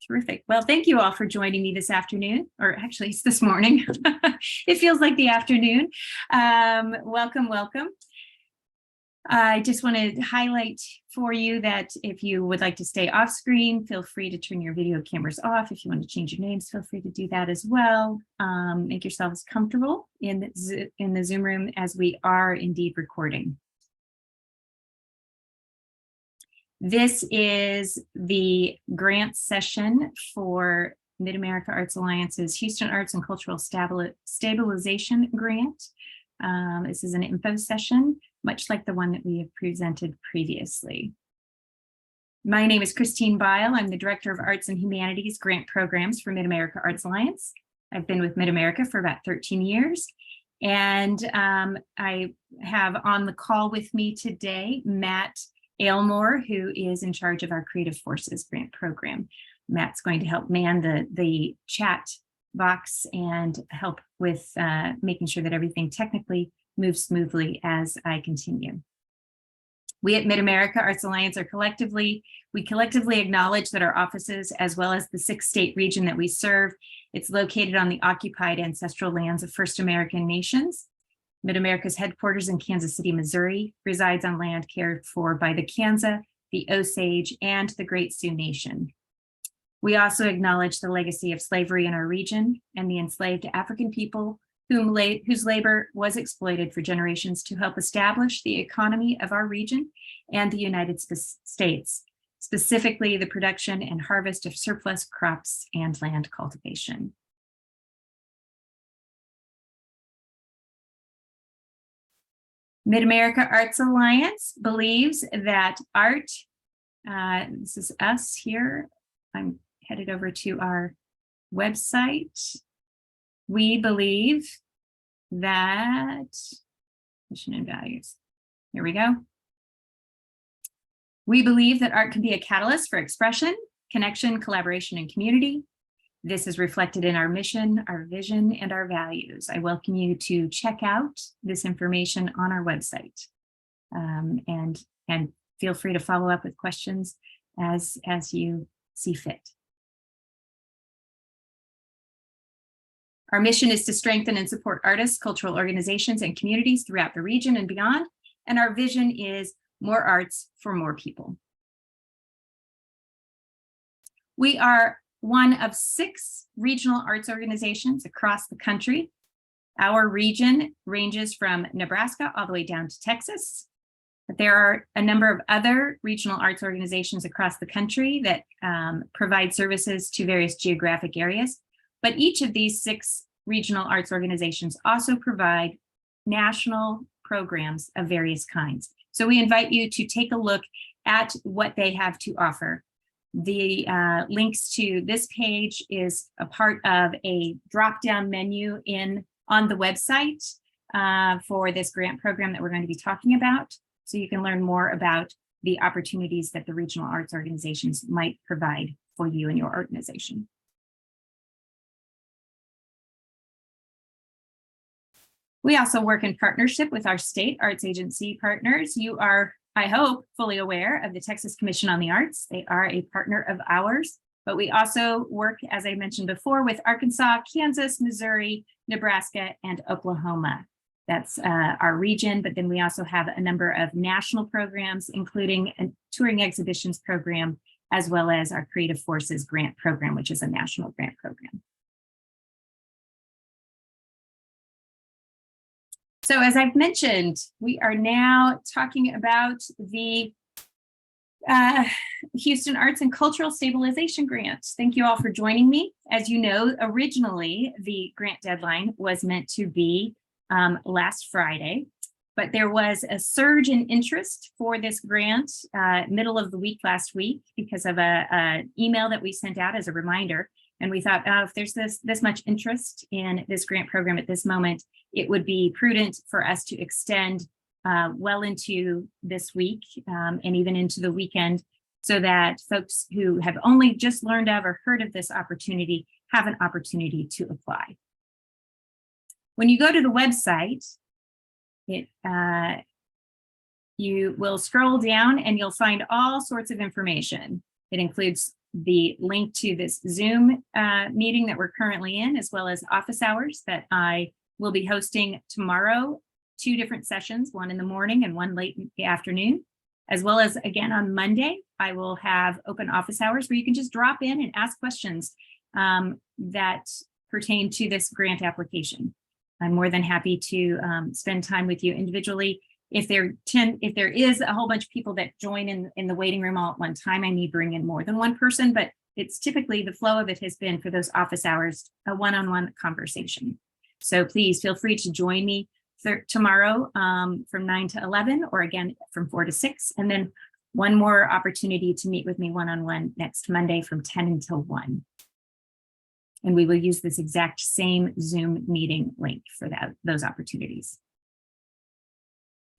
Terrific. Well, thank you all for joining me this afternoon, or actually it's this morning. It feels like the afternoon. Welcome, welcome. I just want to highlight for you that if you would like to stay off screen, feel free to turn your video cameras off. If you want to change your names, feel free to do that as well. Make yourselves comfortable in the Zoom room as we are indeed recording. This is the grant session for Mid-America Arts Alliance's Houston Arts and Cultural Stabilization Grant. This is an info session, much like the one that we have presented previously. My name is Christine Bile. I'm the Director of Arts and Humanities Grant Programs for Mid-America Arts Alliance. I've been with Mid-America for about 13 years. And I have on the call with me today, Matt Aylmore, who is in charge of our Creative Forces Grant Program. Matt's going to help man the chat box and help with making sure that everything technically moves smoothly as I continue. We at Mid-America Arts Alliance are collectively acknowledge that our offices, as well as the 6-state region that we serve, it's located on the occupied ancestral lands of First American nations. Mid-America's headquarters in Kansas City, Missouri, resides on land cared for by the Kansa, the Osage, and the Great Sioux Nation. We also acknowledge the legacy of slavery in our region and the enslaved African people whose labor was exploited for generations to help establish the economy of our region and the United States, specifically the production and harvest of surplus crops and land cultivation. Mid-America Arts Alliance believes that art, this is us here, I'm headed over to our website. We believe that, mission and values, here we go. We believe that art can be a catalyst for expression, connection, collaboration, and community. This is reflected in our mission, our vision, and our values. I welcome you to check out this information on our website, and feel free to follow up with questions as you see fit. Our mission is to strengthen and support artists, cultural organizations, and communities throughout the region and beyond. And our vision is more arts for more people. We are one of 6 regional arts organizations across the country. Our region ranges from Nebraska all the way down to Texas. But there are a number of other regional arts organizations across the country that provide services to various geographic areas. But each of these 6 regional arts organizations also provide national programs of various kinds. So we invite you to take a look at what they have to offer. The links to this page is a part of a drop-down menu on the website for this grant program that we're going to be talking about. So you can learn more about the opportunities that the regional arts organizations might provide for you and your organization. We also work in partnership with our state arts agency partners. You are, I hope, fully aware of the Texas Commission on the Arts. They are a partner of ours, but we also work, as I mentioned before, with Arkansas, Kansas, Missouri, Nebraska, and Oklahoma. That's our region, but then we also have a number of national programs, including a touring exhibitions program, as well as our Creative Forces Grant Program, which is a national grant program. So as I've mentioned, we are now talking about the Houston Arts and Cultural Stabilization Grant. Thank you all for joining me. As you know, originally the grant deadline was meant to be last Friday, but there was a surge in interest for this grant middle of the week last week because of an email that we sent out as a reminder. And we thought, if there's this much interest in this grant program at this moment, it would be prudent for us to extend well into this week and even into the weekend so that folks who have only just learned of or heard of this opportunity have an opportunity to apply. When you go to the website, you will scroll down and you'll find all sorts of information. It includes the link to this Zoom meeting that we're currently in, as well as office hours that I will be hosting tomorrow, 2 different sessions, one in the morning and one late in the afternoon, as well as again on Monday, I will have open office hours where you can just drop in and ask questions that pertain to this grant application. I'm more than happy to spend time with you individually. If there is a whole bunch of people that join in the waiting room all at one time, I may bring in more than one person, but it's typically the flow of it has been for those office hours, a one-on-one conversation. So please feel free to join me tomorrow from 9 to 11, or again from 4 to 6, and then one more opportunity to meet with me one-on-one next Monday from 10 until 1. And we will use this exact same Zoom meeting link for those opportunities.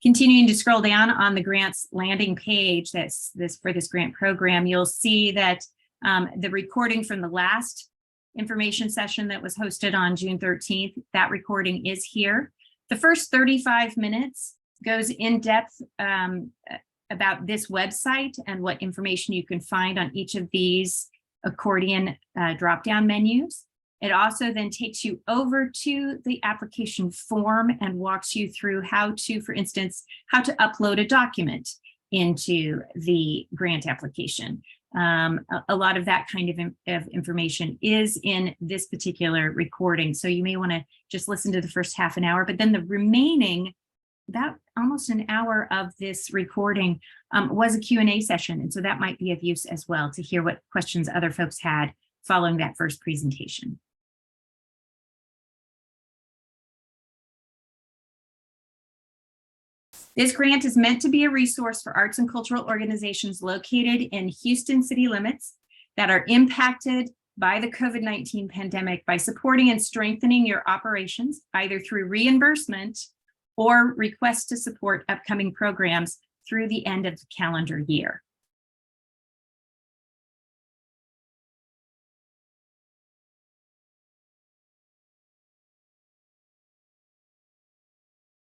Continuing to scroll down on the grants landing page for this grant program, you'll see that the recording from the last information session that was hosted on June 13th, that recording is here. The first 35 minutes goes in depth about this website and what information you can find on each of these accordion drop-down menus. It also then takes you over to the application form and walks you through how to, for instance, how to upload a document into the grant application. A lot of that kind of information is in this particular recording. So you may want to just listen to the first half an hour, but then the remaining, about almost an hour of this recording was a Q&A session. And so that might be of use as well to hear what questions other folks had following that first presentation. This grant is meant to be a resource for arts and cultural organizations located in Houston city limits that are impacted by the COVID-19 pandemic by supporting and strengthening your operations, either through reimbursement or requests to support upcoming programs through the end of the calendar year.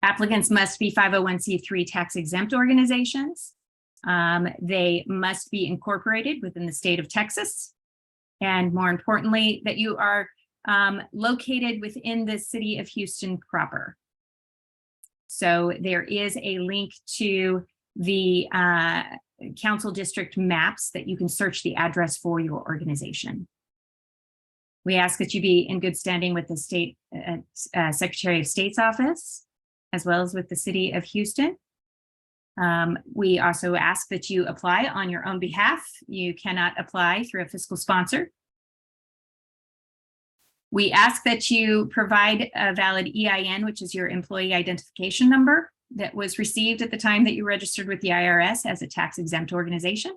Applicants must be 501c3 tax-exempt organizations. They must be incorporated within the state of Texas. And more importantly, that you are located within the city of Houston proper. So there is a link to the council district maps that you can search the address for your organization. We ask that you be in good standing with the state Secretary of State's office, as well as with the city of Houston. We also ask that you apply on your own behalf. You cannot apply through a fiscal sponsor. We ask that you provide a valid EIN, which is your employee identification number that was received at the time that you registered with the IRS as a tax-exempt organization.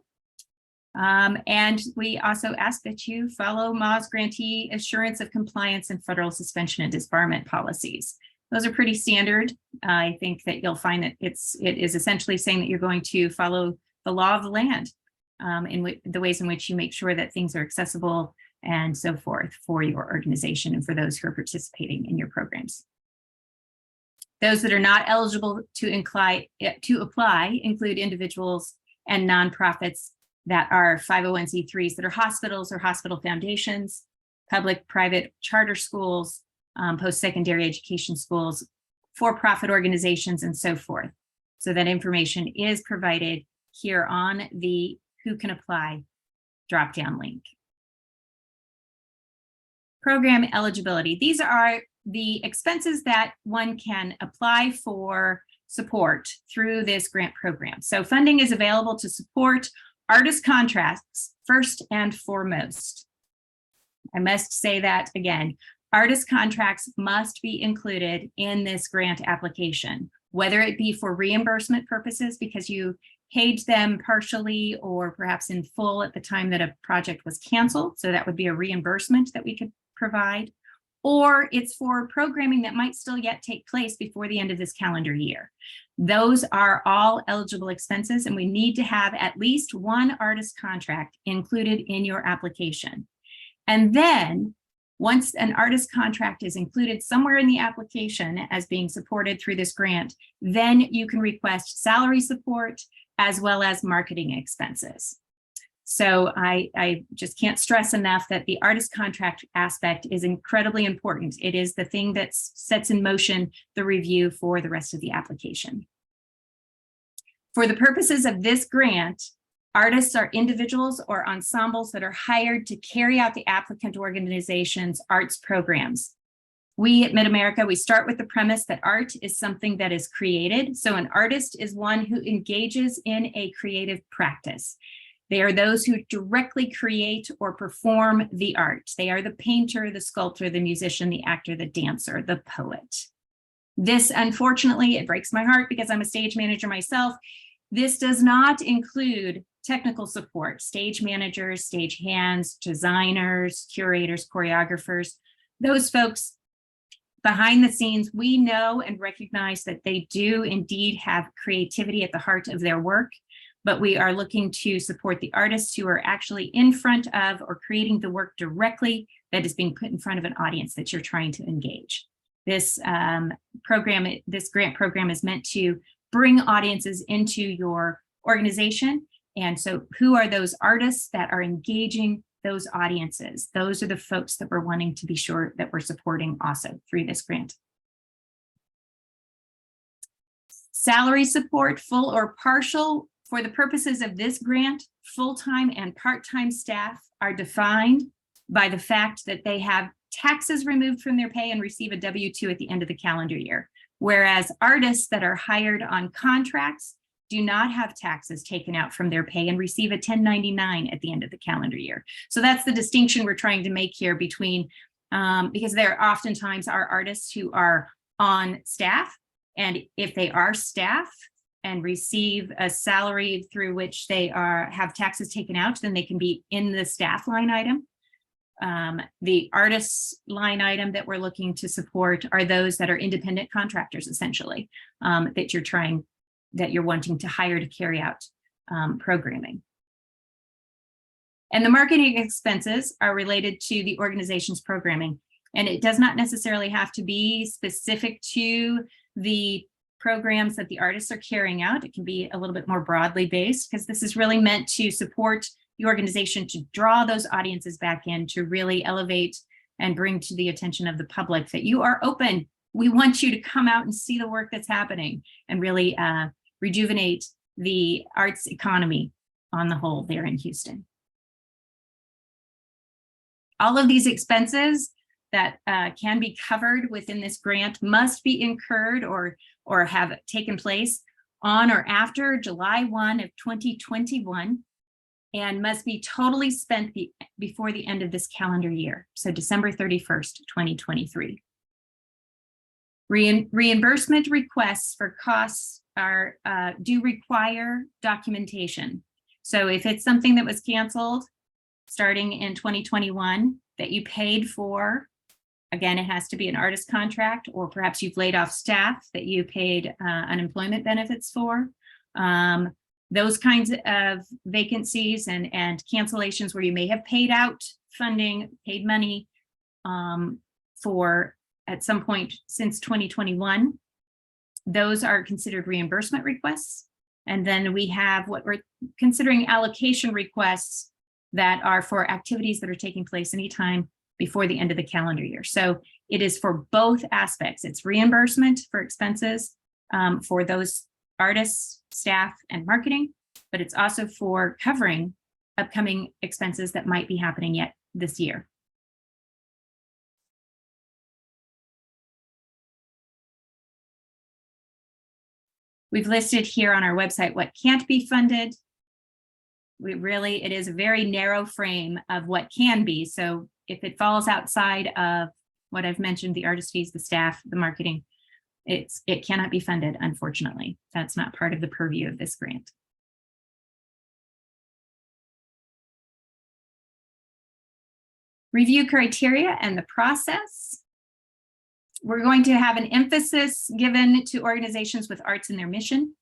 And we also ask that you follow MA's grantee assurance of compliance and federal suspension and disbarment policies. Those are pretty standard. I think that you'll find that it is essentially saying that you're going to follow the law of the land in the ways in which you make sure that things are accessible and so forth for your organization and for those who are participating in your programs. Those that are not eligible to apply include individuals and nonprofits that are 501c3s that are hospitals or hospital foundations, public, private charter schools, post-secondary education schools, for-profit organizations, and so forth. So that information is provided here on the Who Can Apply drop-down link. Program eligibility. These are the expenses that one can apply for support through this grant program. So funding is available to support artist contracts first and foremost. I must say that again. Artist contracts must be included in this grant application, whether it be for reimbursement purposes because you paid them partially or perhaps in full at the time that a project was canceled. So that would be a reimbursement that we could provide, or it's for programming that might still yet take place before the end of this calendar year. Those are all eligible expenses, and we need to have at least one artist contract included in your application. And then once an artist contract is included somewhere in the application as being supported through this grant, then you can request salary support as well as marketing expenses. So I just can't stress enough that the artist contract aspect is incredibly important. It is the thing that sets in motion the review for the rest of the application. For the purposes of this grant, artists are individuals or ensembles that are hired to carry out the applicant organization's arts programs. We at Mid-America, we start with the premise that art is something that is created. So an artist is one who engages in a creative practice. They are those who directly create or perform the art. They are the painter, the sculptor, the musician, the actor, the dancer, the poet. This, unfortunately, it breaks my heart because I'm a stage manager myself. This does not include technical support, stage managers, stage hands, designers, curators, choreographers. Those folks behind the scenes, we know and recognize that they do indeed have creativity at the heart of their work, but we are looking to support the artists who are actually in front of or creating the work directly that is being put in front of an audience that you're trying to engage. This this grant program is meant to bring audiences into your organization. And so who are those artists that are engaging those audiences? Those are the folks that we're wanting to be sure that we're supporting also through this grant. Salary support, full or partial. For the purposes of this grant, full-time and part-time staff are defined by the fact that they have taxes removed from their pay and receive a W-2 at the end of the calendar year. Whereas artists that are hired on contracts do not have taxes taken out from their pay and receive a 1099 at the end of the calendar year. So that's the distinction we're trying to make here between, because there oftentimes are artists who are on staff, and if they are staff and receive a salary through which they have taxes taken out, then they can be in the staff line item. The artists line item that we're looking to support are those that are independent contractors, essentially, that you're wanting to hire to carry out programming. And the marketing expenses are related to the organization's programming. And it does not necessarily have to be specific to the programs that the artists are carrying out. It can be a little bit more broadly based, because this is really meant to support the organization to draw those audiences back in, to really elevate and bring to the attention of the public that you are open. We want you to come out and see the work that's happening and really rejuvenate the arts economy on the whole there in Houston. All of these expenses that can be covered within this grant must be incurred or have taken place on or after July 1 of 2021 and must be totally spent before the end of this calendar year, so December 31st, 2023. Reimbursement requests for costs do require documentation. So if it's something that was canceled starting in 2021 that you paid for, again, it has to be an artist contract, or perhaps you've laid off staff that you paid unemployment benefits for. Those kinds of vacancies and cancellations where you may have paid out funding, paid money for at some point since 2021, those are considered reimbursement requests. And then we have what we're considering allocation requests that are for activities that are taking place anytime before the end of the calendar year. So it is for both aspects. It's reimbursement for expenses for those artists, staff, and marketing, but it's also for covering upcoming expenses that might be happening yet this year. We've listed here on our website what can't be funded. It is a very narrow frame of what can be. So if it falls outside of what I've mentioned, the artist fees, the staff, the marketing, it cannot be funded, unfortunately. That's not part of the purview of this grant. Review criteria and the process. We're going to have an emphasis given to organizations with arts in their mission.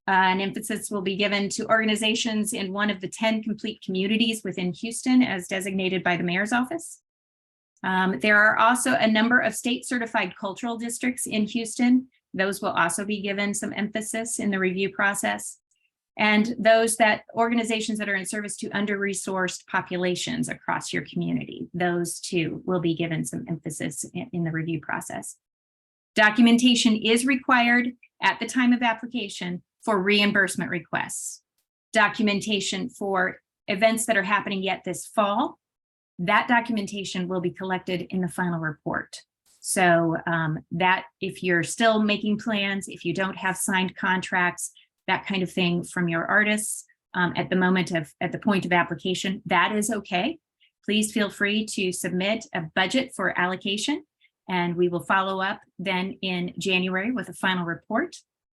An emphasis will be given to organizations in one of the 10 complete communities within Houston as designated by the mayor's office. There are also a number of state certified cultural districts in Houston. Those will also be given some emphasis in the review process. and organizations that are in service to under-resourced populations across your community. Those too will be given some emphasis in the review process. Documentation is required at the time of application for reimbursement requests. Documentation for events that are happening yet this fall, that documentation will be collected in the final report. So that if you're still making plans, if you don't have signed contracts, that kind of thing from your artists at the point of application, that is okay. Please feel free to submit a budget for allocation, and we will follow up then in January with a final report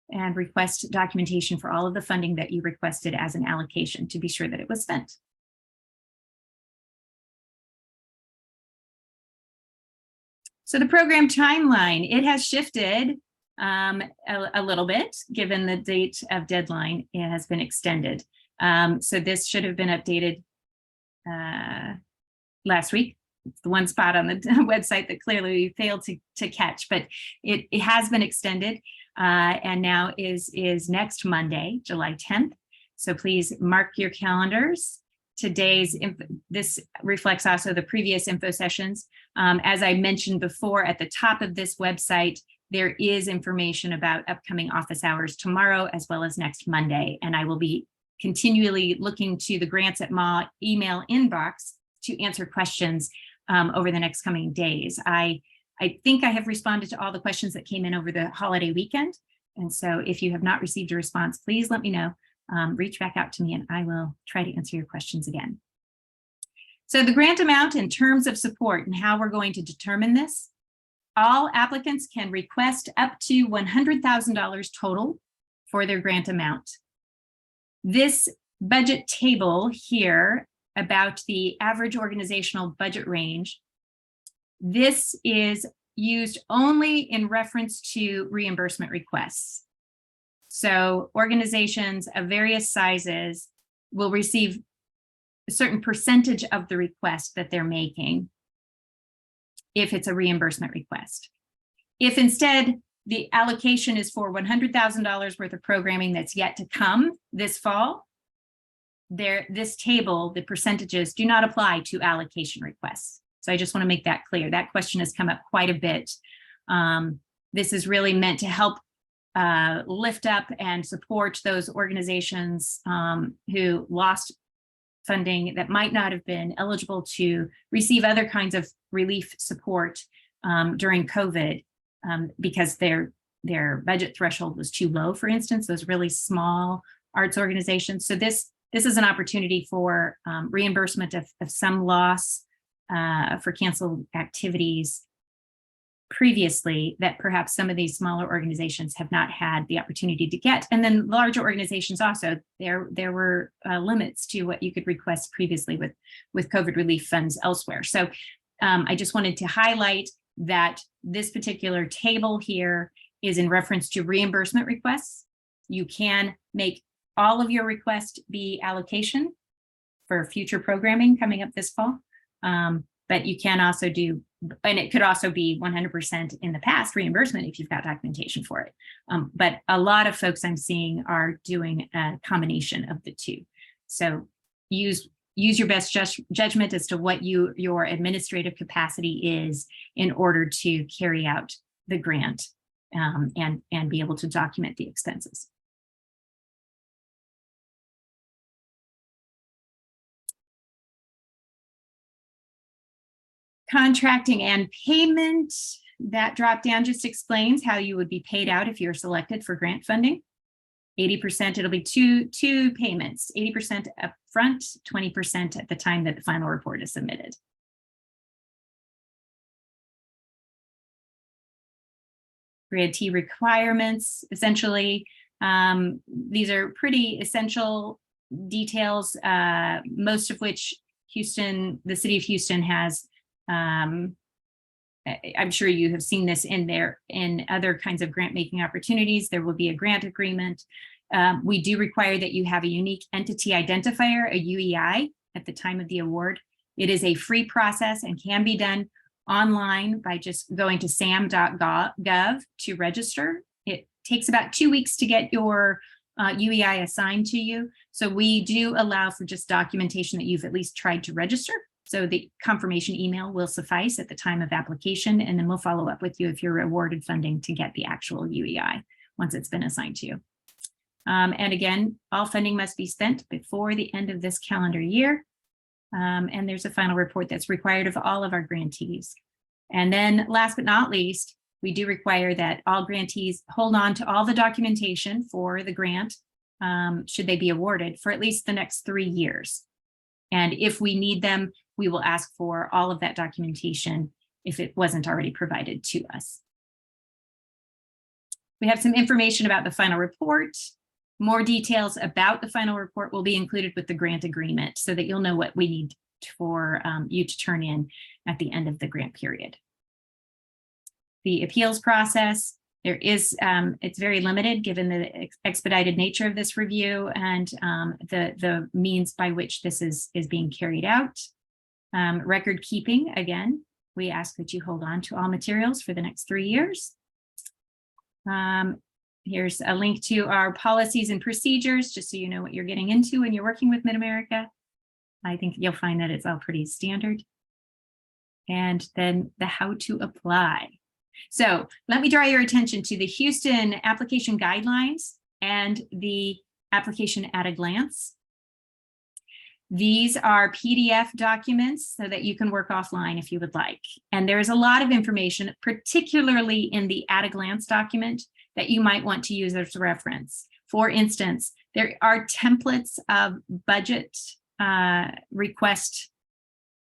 and request documentation for all of the funding that you requested as an allocation to be sure that it was spent. So the program timeline, it has shifted a little bit, given the date of deadline. It has been extended. So this should have been updated last week. It's the one spot on the website that clearly we failed to catch, but it has been extended and now is next Monday, July 10th. So please mark your calendars. This reflects also the previous info sessions. As I mentioned before, at the top of this website, there is information about upcoming office hours tomorrow as well as next Monday. And I will be continually looking to the Grants at MA email inbox to answer questions over the next coming days. I think I have responded to all the questions that came in over the holiday weekend. And so if you have not received a response, please let me know. Reach back out to me and I will try to answer your questions again. So the grant amount in terms of support and how we're going to determine this, all applicants can request up to $100,000 total for their grant amount. This budget table here about the average organizational budget range, this is used only in reference to reimbursement requests. So organizations of various sizes will receive a certain percentage of the request that they're making if it's a reimbursement request. If instead the allocation is for $100,000 worth of programming that's yet to come this fall, this table, the percentages do not apply to allocation requests. So I just want to make that clear. That question has come up quite a bit. This is really meant to help lift up and support those organizations who lost funding that might not have been eligible to receive other kinds of relief support during COVID because their budget threshold was too low, for instance, those really small arts organizations. So this is an opportunity for reimbursement of some loss for canceled activities previously that perhaps some of these smaller organizations have not had the opportunity to get. And then larger organizations also, there were limits to what you could request previously with COVID relief funds elsewhere. So I just wanted to highlight that this particular table here is in reference to reimbursement requests. You can make all of your requests be allocation for future programming coming up this fall. But you can also do, and it could also be 100% in the past reimbursement if you've got documentation for it. But a lot of folks I'm seeing are doing a combination of the two. So use your best judgment as to what your administrative capacity is in order to carry out the grant and be able to document the expenses. Contracting and payment, that drop down just explains how you would be paid out if you're selected for grant funding. 80%, it'll be two payments, 80% upfront, 20% at the time that the final report is submitted. Grantee requirements, essentially, these are pretty essential details, most of which the city of Houston has. I'm sure you have seen this in other kinds of grant making opportunities. There will be a grant agreement. We do require that you have a unique entity identifier, a UEI, at the time of the award. It is a free process and can be done online by just going to sam.gov to register. It takes about 2 weeks to get your UEI assigned to you. So we do allow for just documentation that you've at least tried to register. So the confirmation email will suffice at the time of application, and then we'll follow up with you if you're awarded funding to get the actual UEI once it's been assigned to you. And again, all funding must be spent before the end of this calendar year. And there's a final report that's required of all of our grantees. And then last but not least, we do require that all grantees hold on to all the documentation for the grant, should they be awarded, for at least the next 3 years. And if we need them, we will ask for all of that documentation if it wasn't already provided to us. We have some information about the final report. More details about the final report will be included with the grant agreement so that you'll know what we need for you to turn in at the end of the grant period. The appeals process, there is, it's very limited given the expedited nature of this review and the means by which this is being carried out. Record keeping, again, we ask that you hold on to all materials for the next 3 years. Here's a link to our policies and procedures, just so you know what you're getting into when you're working with Mid-America. I think you'll find that it's all pretty standard. And then the how to apply. So let me draw your attention to the Houston application guidelines and the application at a glance. These are PDF documents so that you can work offline if you would like. And there's a lot of information, particularly in the at a glance document, that you might want to use as a reference. For instance, there are templates of budget request,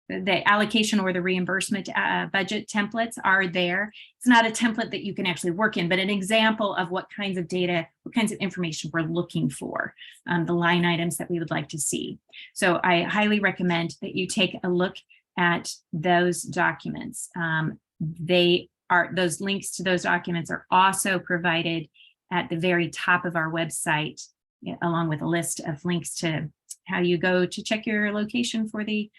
the allocation or the reimbursement budget templates are there. It's not a template that you can actually work in, but an example of what kinds of data, what kinds of information we're looking for, the line items that we would like to see. So I highly recommend that you take a look at those documents. Those links to those documents are also provided at the very top of our website, along with a list of links to how you go to check your location for the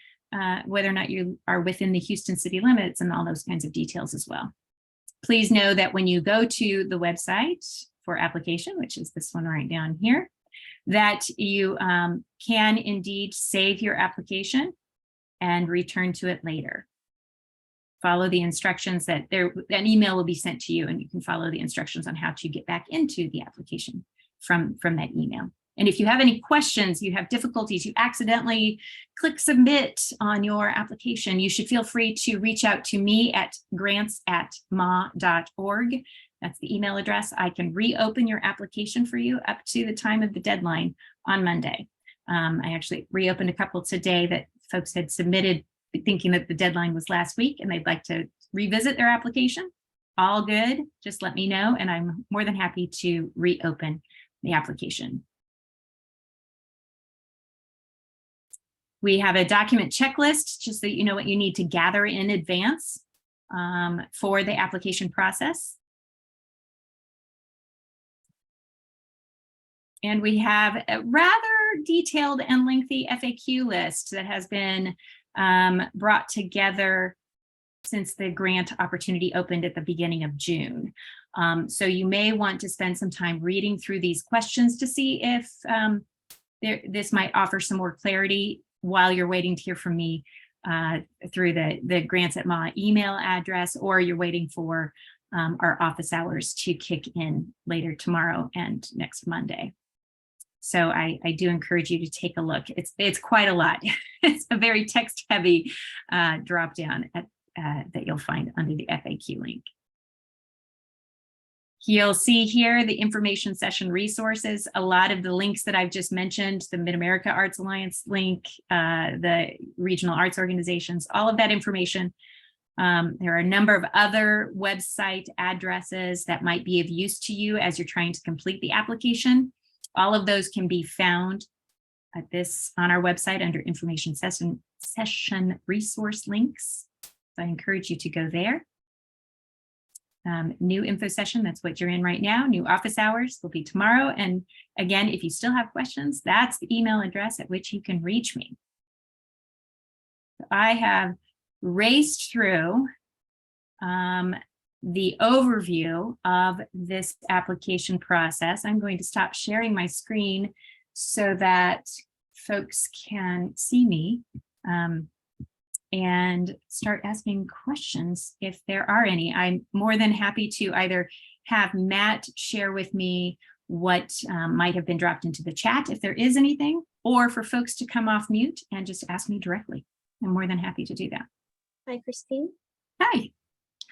whether or not you are within the Houston city limits and all those kinds of details as well. Please know that when you go to the website for application, which is this one right down here, that you can indeed save your application and return to it later. Follow the instructions that an email will be sent to you, and you can follow the instructions on how to get back into the application from that email. And if you have any questions, you have difficulties, you accidentally click submit on your application, you should feel free to reach out to me at grants@ma.org. That's the email address. I can reopen your application for you up to the time of the deadline on Monday. I actually reopened a couple today that folks had submitted thinking that the deadline was last week and they'd like to revisit their application. All good, just let me know and I'm more than happy to reopen the application. We have a document checklist just so you know what you need to gather in advance for the application process. And we have a rather detailed and lengthy FAQ list that has been brought together since the grant opportunity opened at the beginning of June. So you may want to spend some time reading through these questions to see if this might offer some more clarity while you're waiting to hear from me through the Grants at Ma email address, or you're waiting for our office hours to kick in later tomorrow and next Monday. So I do encourage you to take a look. It's quite a lot. It's a very text heavy drop down that you'll find under the FAQ link. You'll see here the information session resources, a lot of the links that I've just mentioned, the Mid-America Arts Alliance link, the regional arts organizations, all of that information. There are a number of other website addresses that might be of use to you as you're trying to complete the application. All of those can be found at on our website under information session resource links. So I encourage you to go there. New info session, that's what you're in right now. New office hours will be tomorrow. And again, if you still have questions, that's the email address at which you can reach me. So I have raced through the overview of this application process. I'm going to stop sharing my screen so that folks can see me and start asking questions if there are any. I'm more than happy to either have Matt share with me what might have been dropped into the chat if there is anything, or for folks to come off mute and just ask me directly. I'm more than happy to do that. Hi, Christine. Hi.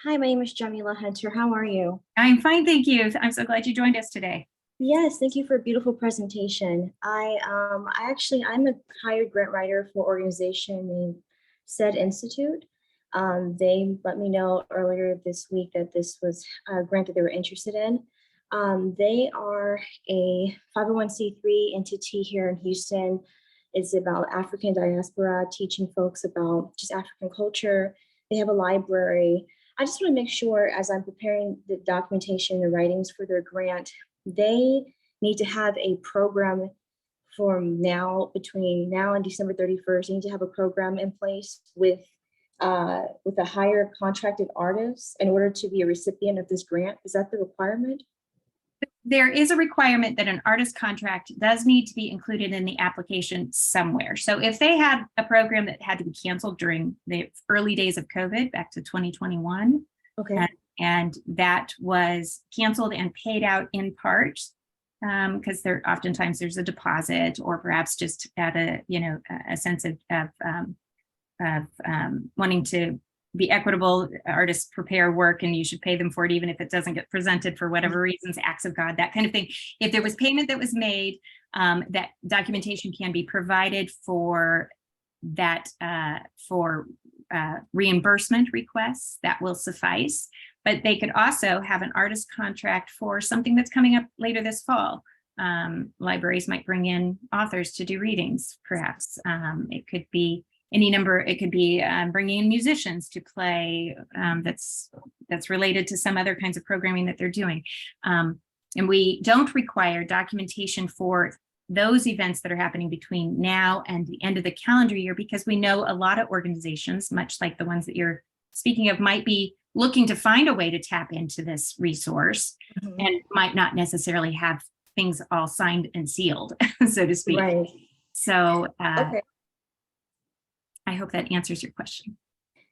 Hi, my name is Jamila Hunter. How are you? I'm fine, thank you. I'm so glad you joined us today. Yes, thank you for a beautiful presentation. I'm a hired grant writer for an organization named SED Institute. They let me know earlier this week that this was a grant that they were interested in. They are a 501c3 entity here in Houston. It's about African diaspora, teaching folks about just African culture. They have a library. I just want to make sure, as I'm preparing the documentation and the writings for their grant, they need to have a program from between now and December 31st. They need to have a program in place with a higher contracted artist in order to be a recipient of this grant. Is that the requirement? There is a requirement that an artist contract does need to be included in the application somewhere. So if they had a program that had to be canceled during the early days of COVID back to 2021, okay, and that was canceled and paid out in part, because oftentimes there's a deposit, or perhaps just at a sense of wanting to be equitable. Artists prepare work and you should pay them for it, even if it doesn't get presented for whatever reasons, acts of God, that kind of thing. If there was payment that was made, that documentation can be provided for that, for reimbursement requests. That will suffice. But they could also have an artist contract for something that's coming up later this fall. Libraries might bring in authors to do readings, perhaps. It could be any number. It could be bringing in musicians to play that's related to some other kinds of programming that they're doing. And we don't require documentation for those events that are happening between now and the end of the calendar year, because we know a lot of organizations, much like the ones that you're speaking of, might be looking to find a way to tap into this resource, and might not necessarily have things all signed and sealed, so to speak. Right. So Okay. I hope that answers your question.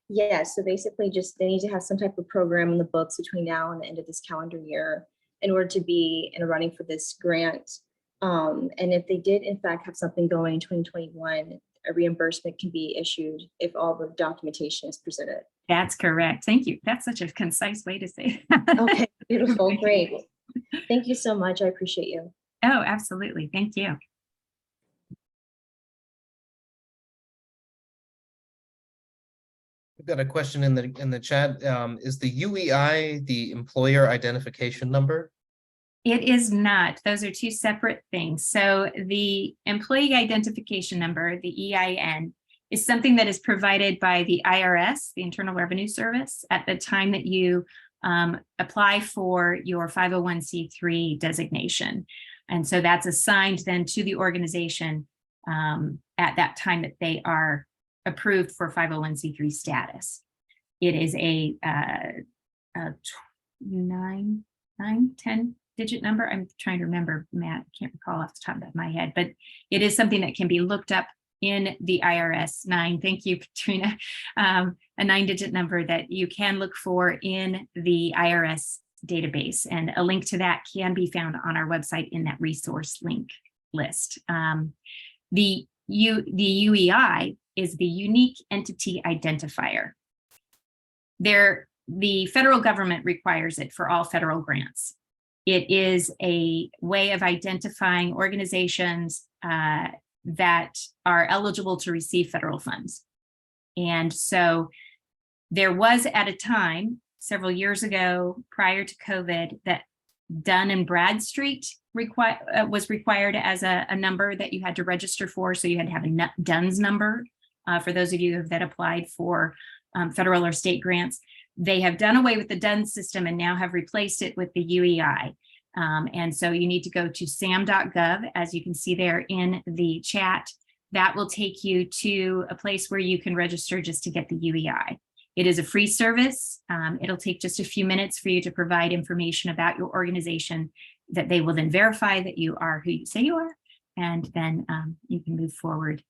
Yeah, so basically just they need to have some type of program in the books between now and the end of this calendar year in order to be in a running for this grant. And if they did in fact have something going in 2021, a reimbursement can be issued if all the documentation is presented. That's correct. Thank you. That's such a concise way to say it. Okay, beautiful, great. Thank you so much. I appreciate you. Oh, absolutely. Thank you. We've got a question in the chat. Is the UEI the employer identification number? It is not. Those are two separate things. So the employee identification number, the EIN, is something that is provided by the IRS, the Internal Revenue Service, at the time that you apply for your 501c3 designation. And so that's assigned then to the organization at that time that they are approved for 501c3 status. It is a 10 digit number. I'm trying to remember, Matt, I can't recall off the top of my head, but it is something that can be looked up in the IRS 9. Thank you, Katrina. A 9-digit number that you can look for in the IRS database, and a link to that can be found on our website in that resource link list. The UEI is the unique entity identifier. The federal government requires it for all federal grants. It is a way of identifying organizations that are eligible to receive federal funds. And so there was at a time several years ago, prior to COVID, that Dun & Bradstreet was required as a number that you had to register for. So you had to have a DUNS number for those of you that applied for federal or state grants. They have done away with the DUNS system and now have replaced it with the UEI. And so you need to go to sam.gov, as you can see there in the chat. That will take you to a place where you can register just to get the UEI. It is a free service. It'll take just a few minutes for you to provide information about your organization that they will then verify that you are who you say you are, and then you can move forward.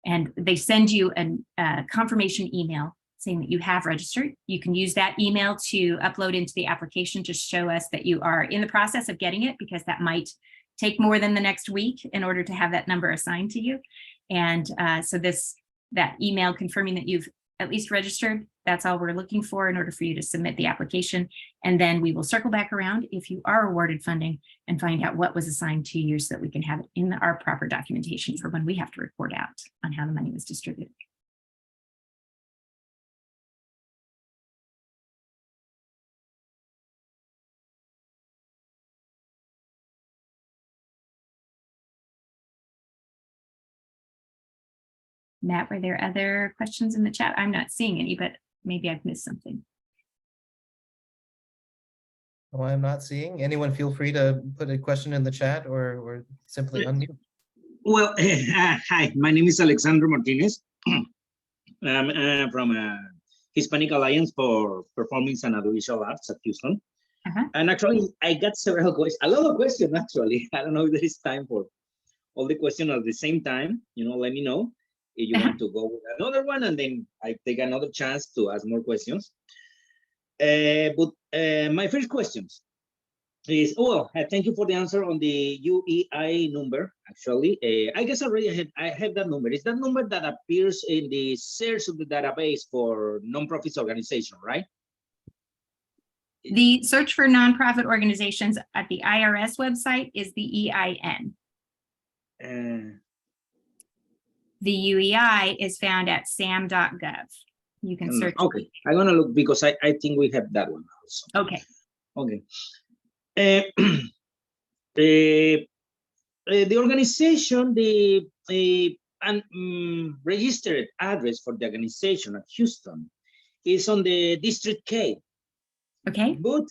And they send you a confirmation email saying that you have registered. You can use that email to upload into the application to show us that you are in the process of getting it, because that might take more than the next week in order to have that number assigned to you. And so that email confirming that you've at least registered, that's all we're looking for in order for you to submit the application. And then we will circle back around if you are awarded funding and find out what was assigned to you so that we can have it in our proper documentation for when we have to report out on how the money was distributed. Matt, were there other questions in the chat? I'm not seeing any, but maybe I've missed something. Oh, I'm not seeing. Anyone feel free to put a question in the chat or simply unmute. Well, hi, my name is Alexandro Martinez. I'm from Hispanic Alliance for Performance and Audiovisual Arts at Houston. And actually, I got several questions, a lot of questions actually. I don't know if there is time for all the questions at the same time. Let me know if you want to go with another one, and then I take another chance to ask more questions. But my first question is, thank you for the answer on the UEI number. Actually, I guess already I have that number. Is that number that appears in the search of the database for nonprofit organization, right? The search for nonprofit organizations at the IRS website is the EIN. The UEI is found at sam.gov. You can search. Okay, I'm gonna look because I think we have that one also. Okay. Okay. The organization, the registered address for the organization at Houston is on the District K. Okay. But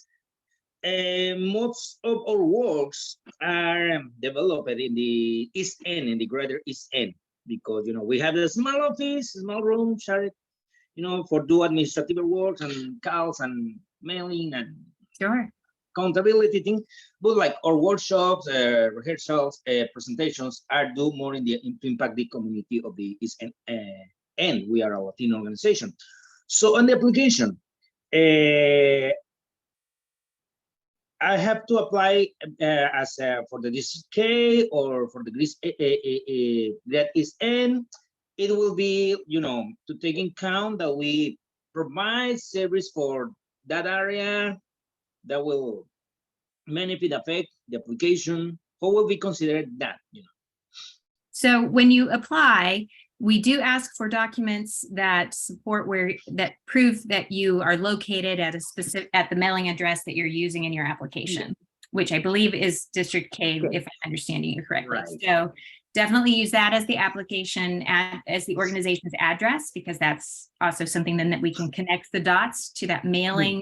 most of our works are developed in the East End, in the greater East End, because we have a small office, small room, shared, for do administrative work and calls and mailing and accountability thing. But like our workshops, rehearsals, presentations are do more to impact the community of the East End, and we are a Latino organization. So on the application, I have to apply as for the District K or for the that is N. It will be, to take in account that we provide service for that area that will benefit, affect the application. How will we consider that? So when you apply, we do ask for documents that support that prove that you are located at the mailing address that you're using in your application, which I believe is District K, if I'm understanding you correctly. Right. So definitely use that as the application, as the organization's address, because that's also something then that we can connect the dots to that mailing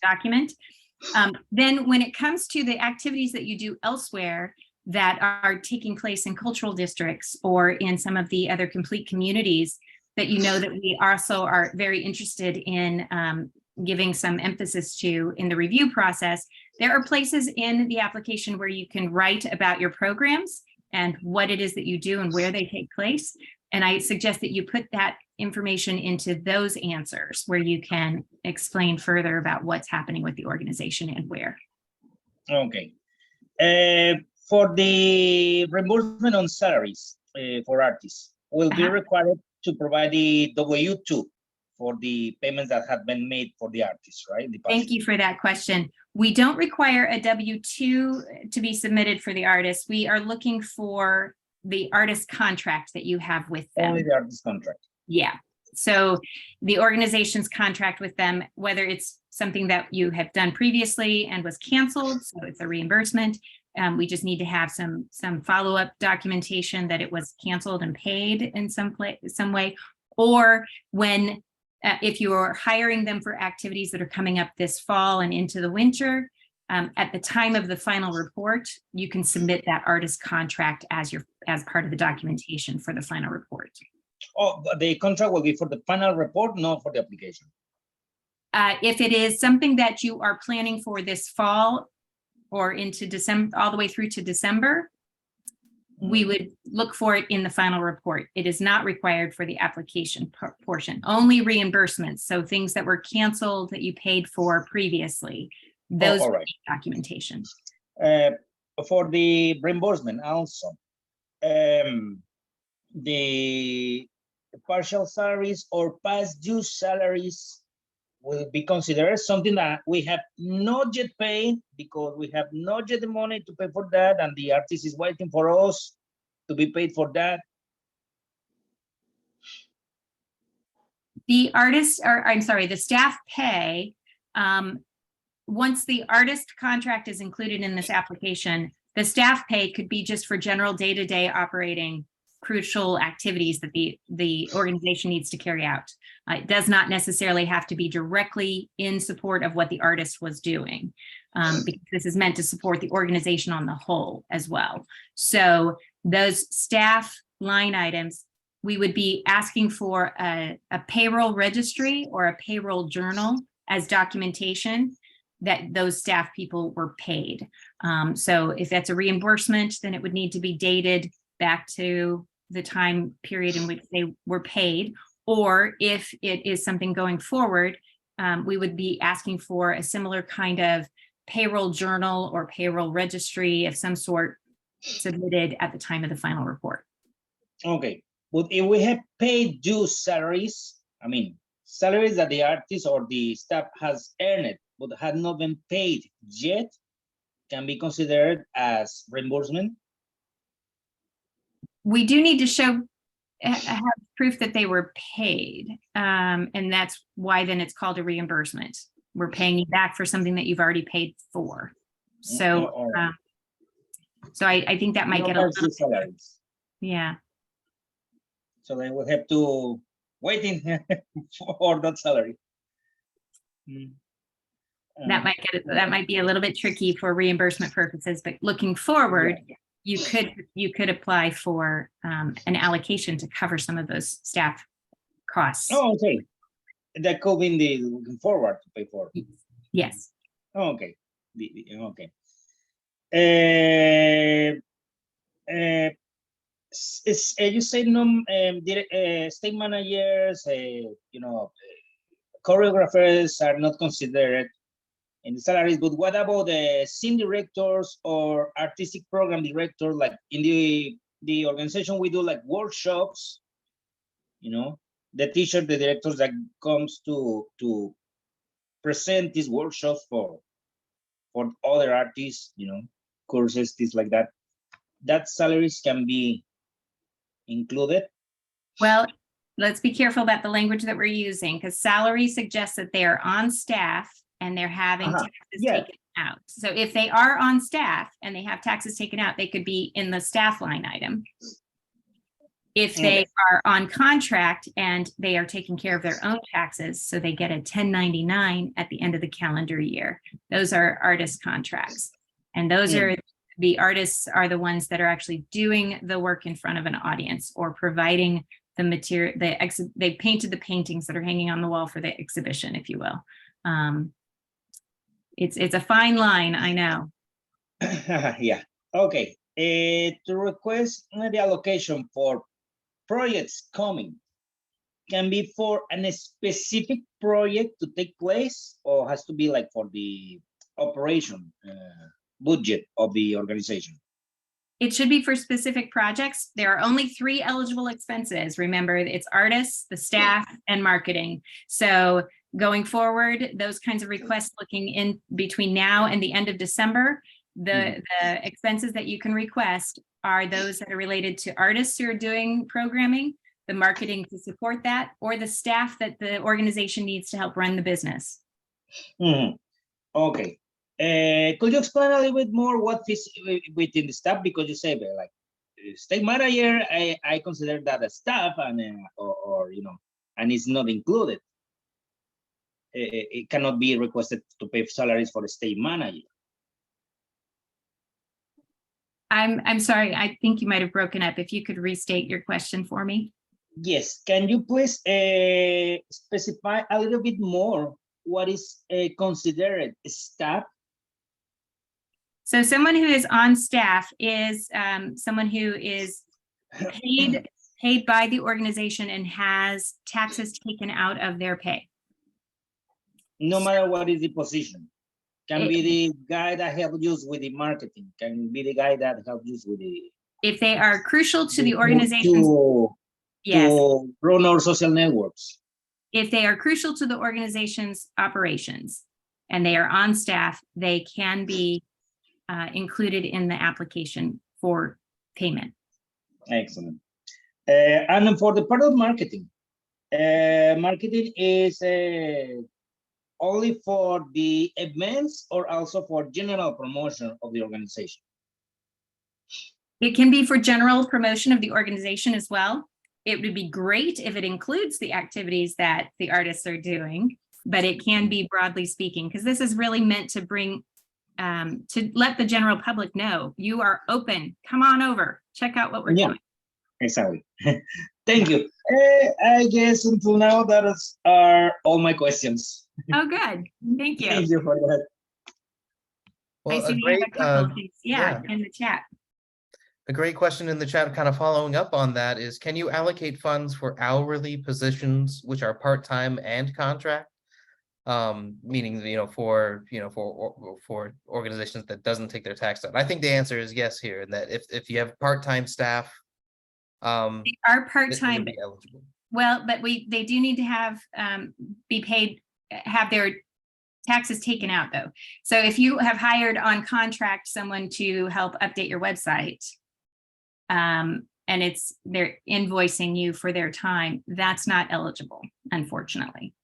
document. Then when it comes to the activities that you do elsewhere that are taking place in cultural districts or in some of the other complete communities that that we also are very interested in giving some emphasis to in the review process, there are places in the application where you can write about your programs and what it is that you do and where they take place. And I suggest that you put that information into those answers where you can explain further about what's happening with the organization and where. Okay. For the reimbursement on salaries for artists, will be required to provide the W-2 for the payments that have been made for the artists, right? Thank you for that question. We don't require a W-2 to be submitted for the artists. We are looking for the artist contract that you have with them. Only the artist contract. Yeah. So the organization's contract with them, whether it's something that you have done previously and was canceled, so it's a reimbursement. We just need to have some follow-up documentation that it was canceled and paid in some way, or when if you are hiring them for activities that are coming up this fall and into the winter, at the time of the final report, you can submit that artist contract as part of the documentation for the final report. Oh, but the contract will be for the final report, not for the application. If it is something that you are planning for this fall or into December, all the way through to December, we would look for it in the final report. It is not required for the application portion, only reimbursements. So things that were canceled that you paid for previously, those all would right. be documentation. For the reimbursement also, the partial salaries or past due salaries will be considered something that we have not yet paid because we have not yet the money to pay for that, and the artist is waiting for us to be paid for that. The artist, or I'm sorry, the staff pay, once the artist contract is included in this application, the staff pay could be just for general day-to-day operating crucial activities that the organization needs to carry out. It does not necessarily have to be directly in support of what the artist was doing, because this is meant to support the organization on the whole as well. So those staff line items, we would be asking for a payroll registry or a payroll journal as documentation that those staff people were paid. So if that's a reimbursement, then it would need to be dated back to the time period in which they were paid. Or if it is something going forward, we would be asking for a similar kind of payroll journal or payroll registry of some sort submitted at the time of the final report. Okay, but if we have paid due salaries, I mean, salaries that the artist or the staff has earned but had not been paid yet, can be considered as reimbursement? We do need to have proof that they were paid. And that's why then it's called a reimbursement. We're paying you back for something that you've already paid for. So, so I think that might get a little, salaries. yeah. So they will have to wait for that salary. That might be a little bit tricky for reimbursement purposes, but looking forward, you could apply for an allocation to cover some of those staff costs. Oh, okay. That could be in the looking forward to pay for. Yes. Oh, okay. Okay. You say no, state managers, choreographers are not considered in the salaries, but what about the scene directors or artistic program director? Like in the organization, we do like workshops, the teacher, the directors that comes to present these workshops for other artists, courses, things like that. That salaries can be included. Well, let's be careful about the language that we're using, because salary suggests that they are on staff and they're having taxes taken out. So if they are on staff and they have taxes taken out, they could be in the staff line item. If they are on contract and they are taking care of their own taxes, so they get a 1099 at the end of the calendar year, those are artist contracts. And those are, the artists are the ones that are actually doing the work in front of an audience or providing the material, they painted the paintings that are hanging on the wall for the exhibition, if you will. It's a fine line, I know. Yeah, okay. To request the allocation for projects coming can be for a specific project to take place, or has to be like for the operation budget of the organization? It should be for specific projects. There are only 3 eligible expenses. Remember, it's artists, the staff, and marketing. So going forward, those kinds of requests looking in between now and the end of December, the expenses that you can request are those that are related to artists who are doing programming, the marketing to support that, or the staff that the organization needs to help run the business. Okay. Could you explain a little bit more what is within the staff? Because you say like state manager, I consider that a staff, and and it's not included. It cannot be requested to pay salaries for a state manager. I'm sorry, I think you might have broken up. If you could restate your question for me. Yes, can you please specify a little bit more what is considered staff? So someone who is on staff is someone who is paid by the organization and has taxes taken out of their pay. No matter what is the position. Can It- be the guy that helps you with the marketing, can be the guy that helps you with the If they are crucial to the organization's, yes, to run our social networks. if they are crucial to the organization's operations and they are on staff, they can be included in the application for payment. Excellent. And for the part of marketing, marketing is only for the events or also for general promotion of the organization? It can be for general promotion of the organization as well. It would be great if it includes the activities that the artists are doing, but it can be broadly speaking, because this is really meant to bring, to let the general public know you are open, come on over, check out what we're doing. Exactly. Thank you. I guess until now that are all my questions. Oh, good. Thank you. Thank you for that. I Well, see we have a couple of things, yeah, in the chat. a great question in the chat, kind of following up on that, is can you allocate funds for hourly positions which are part-time and contract? Meaning, for organizations that doesn't take their tax out. I think the answer is yes here, and that if you have part-time staff, They are it part-time, would be eligible. well, but they do need to have, be paid, have their taxes taken out though. So if you have hired on contract someone to help update your website, and they're invoicing you for their time, that's not eligible, unfortunately.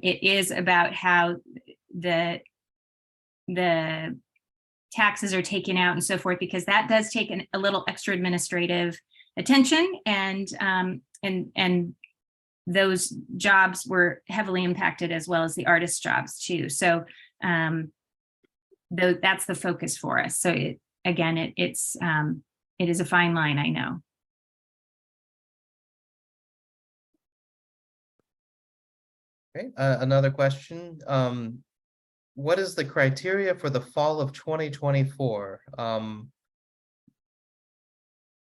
It is about how the taxes are taken out and so forth, because that does take a little extra administrative attention, and those jobs were heavily impacted as well as the artist jobs too. So that's the focus for us. So it is a fine line, I know. Okay, another question. What is the criteria for the fall of 2024?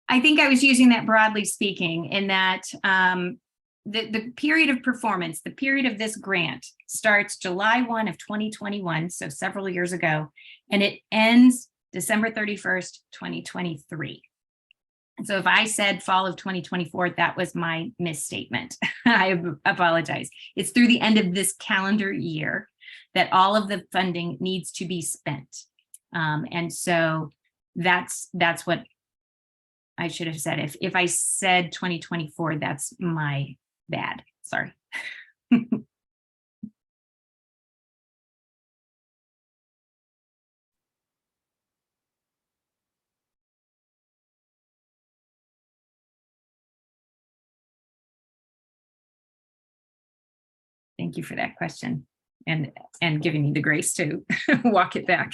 I think I was using that broadly speaking, in that the period of performance, the period of this grant starts July 1 of 2021, so several years ago, and it ends December 31st, 2023. And so if I said fall of 2024, that was my misstatement. I apologize. It's through the end of this calendar year that all of the funding needs to be spent. And so that's what I should have said. If I said 2024, that's my bad. Sorry. Thank you for that question, and giving me the grace to walk it back.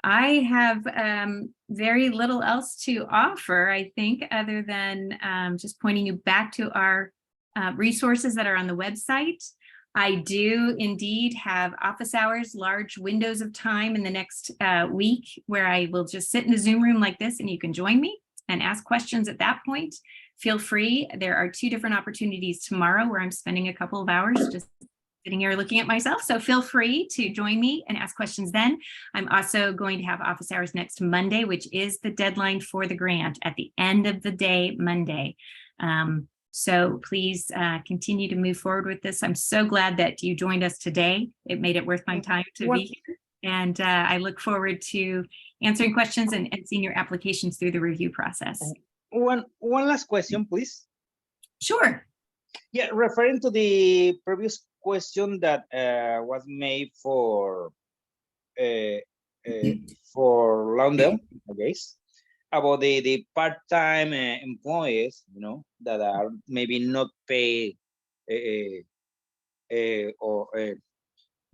I have very little else to offer, I think, other than just pointing you back to our resources that are on the website. I do indeed have office hours, large windows of time in the next week, where I will just sit in the Zoom room like this, and you can join me and ask questions at that point. Feel free. There are 2 different opportunities tomorrow where I'm spending a couple of hours just sitting here looking at myself. So feel free to join me and ask questions then. I'm also going to have office hours next Monday, which is the deadline for the grant, at the end of the day, Monday. So please continue to move forward with this. I'm so glad that you joined us today. It made it worth my time to be here. And I look forward to answering questions and seeing your applications through the review process. One last question, please. Sure. Yeah, referring to the previous question that was made for London, I guess, about the part-time employees, that are maybe not paid or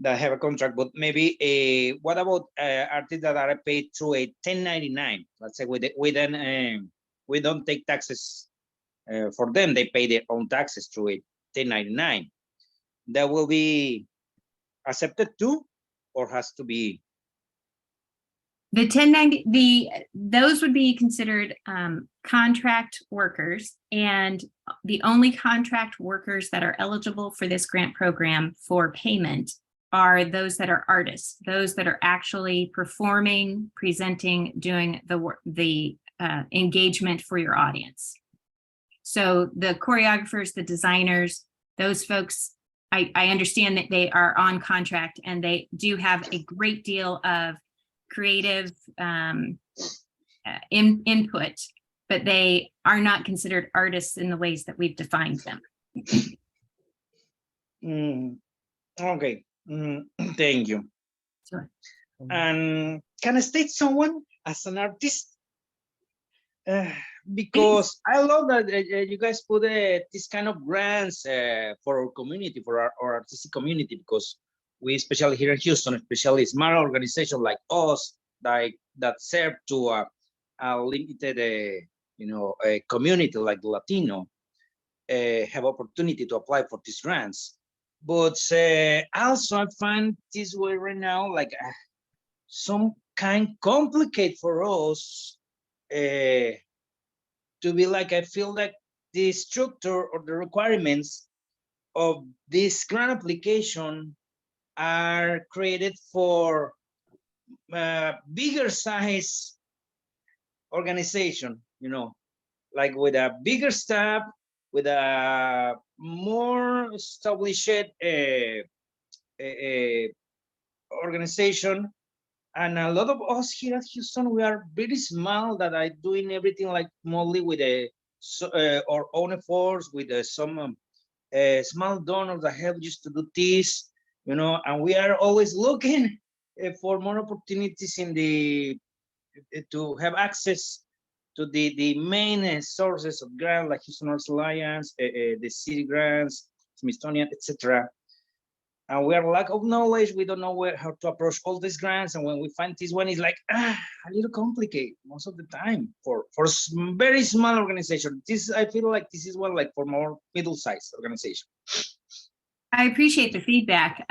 that have a contract, but maybe what about artists that are paid through a 1099? Let's say we don't take taxes for them; they pay their own taxes through a 1099. That will be accepted too, or has to be? The 1090, those would be considered contract workers, and the only contract workers that are eligible for this grant program for payment are those that are artists, those that are actually performing, presenting, doing the engagement for your audience. So the choreographers, the designers, those folks, I understand that they are on contract and they do have a great deal of creative input, but they are not considered artists in the ways that we've defined them. Okay, thank you. Sure. And can I state someone as an artist? Because I love that you guys put this kind of grants for our community, for our artistic community, because we, especially here in Houston, especially small organizations like us, that serve to a limited, a community like Latino, have opportunity to apply for these grants. But also I find this way right now, like some kind complicated for us to be like, I feel like the structure or the requirements of this grant application are created for bigger size organization, like with a bigger staff, with a more established organization. And a lot of us here at Houston, we are very small, that are doing everything like mostly with our own efforts, with some small donors that help just to do this, and we are always looking for more opportunities in to have access to the main sources of grants like Houston Arts Alliance, the city grants, Smithsonian, etc. And we are lack of knowledge. We don't know how to approach all these grants. And when we find this one, is like a little complicated most of the time for very small organization. I feel like this is one like for more middle-sized organization. I appreciate the feedback.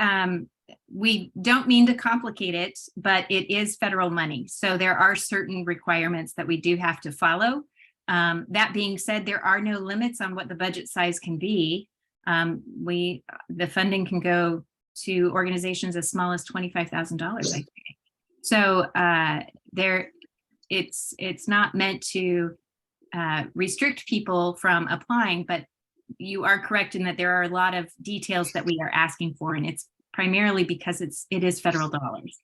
We don't mean to complicate it, but it is federal money. So there are certain requirements that we do have to follow. That being said, there are no limits on what the budget size can be. The funding can go to organizations as small as $25,000, I think. So it's not meant to restrict people from applying, but you are correct in that there are a lot of details that we are asking for, and it's primarily because it is federal dollars.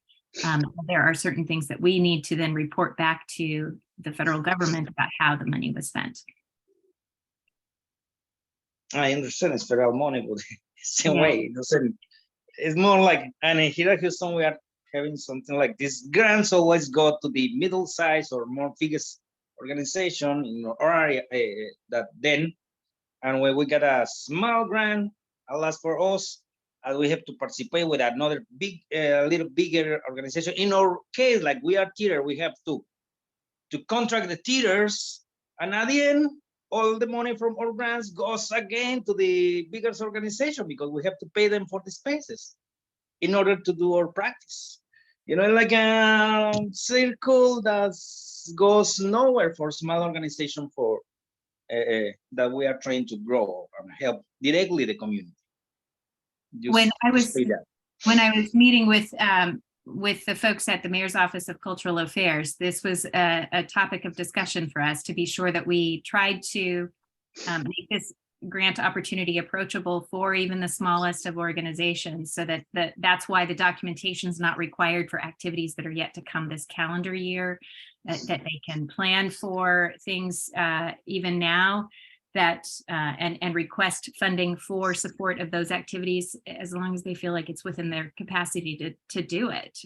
There are certain things that we need to then report back to the federal government about how the money was spent. I understand it's federal money, but same way, it's more like, and here at Houston, we are having something like this. Grants always go to the middle size or more biggest organization in our area that then, and when we get a small grant, alas for us, and we have to participate with another little bigger organization. In our case, like we are theater, we have to contract the theaters, and at the end, all the money from our grants goes again to the biggest organization because we have to pay them for the spaces in order to do our practice. Like a circle that goes nowhere for small organization for that we are trying to grow and help directly the community. When I was meeting with the folks at the Mayor's Office of Cultural Affairs, this was a topic of discussion for us to be sure that we tried to make this grant opportunity approachable for even the smallest of organizations, so that's why the documentation is not required for activities that are yet to come this calendar year, that they can plan for things even now, that and request funding for support of those activities as long as they feel like it's within their capacity to do it.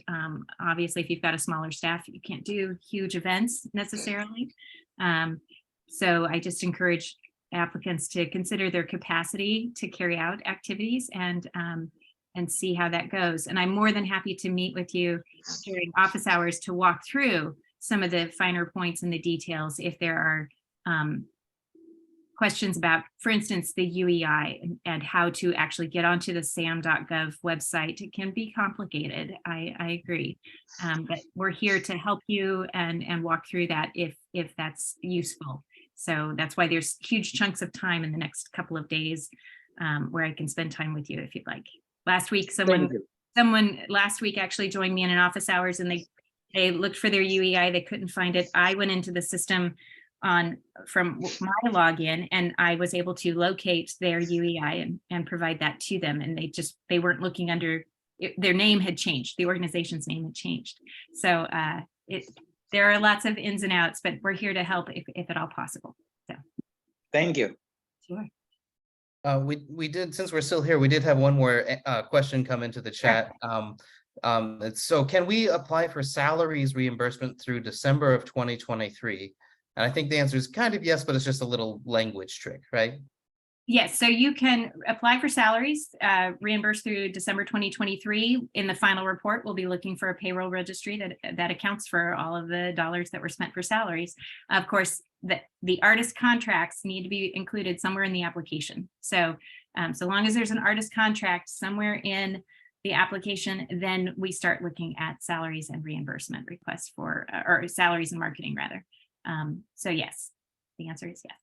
Obviously, if you've got a smaller staff, you can't do huge events necessarily. So I just encourage applicants to consider their capacity to carry out activities and and see how that goes. And I'm more than happy to meet with you during office hours to walk through some of the finer points and the details if there are questions about, for instance, the UEI and how to actually get onto the sam.gov website. It can be complicated. I agree. But we're here to help you and walk through that if that's useful. So that's why there's huge chunks of time in the next couple of days where I can spend time with you if you'd like. Last week, someone last week actually joined me in an office hours, and they looked for their UEI. They couldn't find it. I went into the system from my login, and I was able to locate their UEI and provide that to them. And they weren't looking under, their name had changed. The organization's name had changed. So there are lots of ins and outs, but we're here to help if at all possible. So thank you. Sure. We did, since we're still here, we did have one more question come into the chat. So can we apply for salaries reimbursement through December of 2023? And I think the answer is kind of yes, but it's just a little language trick, right? Yes, so you can apply for salaries reimbursed through December 2023. In the final report, we'll be looking for a payroll registry that accounts for all of the dollars that were spent for salaries. Of course, the artist contracts need to be included somewhere in the application. So so long as there's an artist contract somewhere in the application, then we start looking at salaries and reimbursement requests for, or salaries and marketing rather. So yes, the answer is yes.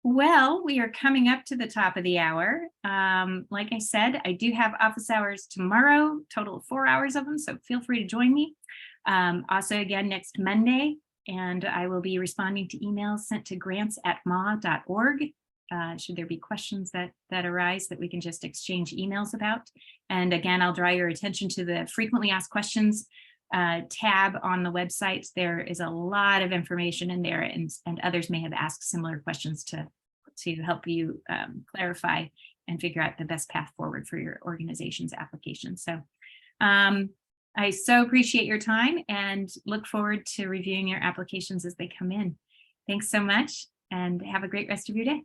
Well, we are coming up to the top of the hour. Like I said, I do have office hours tomorrow, total of 4 hours of them, so feel free to join me. Also again, next Monday, and I will be responding to emails sent to grants@ma.org. Should there be questions that arise that we can just exchange emails about. And again, I'll draw your attention to the frequently asked questions tab on the website. There is a lot of information in there, and others may have asked similar questions to help you clarify and figure out the best path forward for your organization's application. So I so appreciate your time and look forward to reviewing your applications as they come in. Thanks so much, and have a great rest of your day.